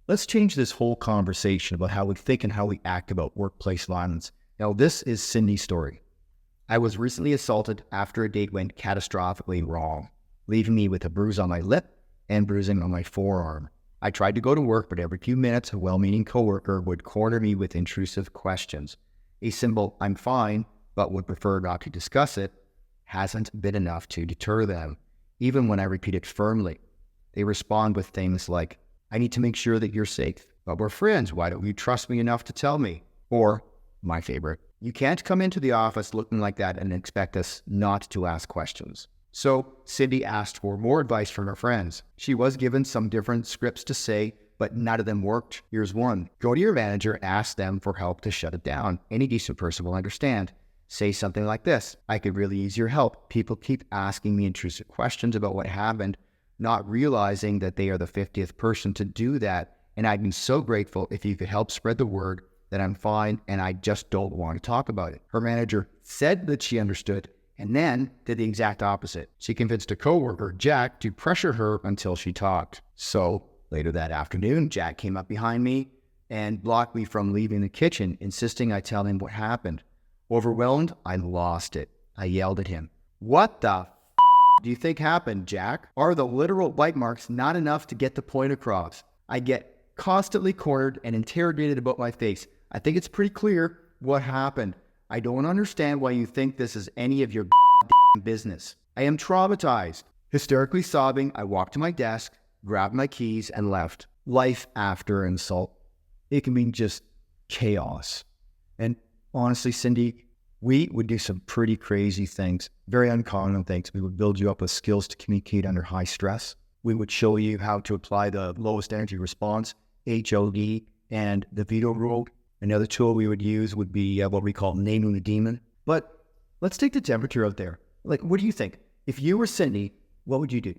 Let's change this whole conversation about how we think and how we act about workplace violence. Now, this is Cindy's story. I was recently assaulted after a date went catastrophically wrong, leaving me with a bruise on my lip and bruising on my forearm. I tried to go to work, but every few minutes, a well-meaning coworker would corner me with intrusive questions. A simple, "I'm fine, but would prefer not to discuss it," hasn't been enough to deter them. Even when I repeat it firmly, they respond with things like, "I need to make sure that you're safe, but we're friends. Why don't you trust me enough to tell me?" Or, my favorite, "You can't come into the office looking like that and expect us not to ask questions." So Cindy asked for more advice from her friends. She was given some different scripts to say, but none of them worked. Here's one. Go to your manager and ask them for help to shut it down. Any decent person will understand. Say something like this: "I could really use your help. People keep asking me intrusive questions about what happened, not realizing that they are the 50th person to do that. And I'd be so grateful if you could help spread the word that I'm fine and I just don't want to talk about it." Her manager said that she understood and then did the exact opposite. She convinced a coworker, Jack, to pressure her until she talked. So later that afternoon, Jack came up behind me and blocked me from leaving the kitchen, insisting I tell him what happened. Overwhelmed, I lost it. I yelled at him, "What the do you think happened, Jack? Are the literal bite marks not enough to get the point across? I get constantly cornered and interrogated about my face. I think it's pretty clear what happened. I don't understand why you think this is any of your business. I am traumatized." Hysterically sobbing, I walked to my desk, grabbed my keys, and left. Life after insult, it can be just chaos. And honestly, Cindy, we would do some pretty crazy things, very uncommon things. We would build you up with skills to communicate under high stress. We would show you how to apply the lowest energy response, HOD, and the veto rule. Another tool we would use would be what we call naming the demon. But let's take the temperature out there. Like, what do you think? If you were Cindy, what would you do?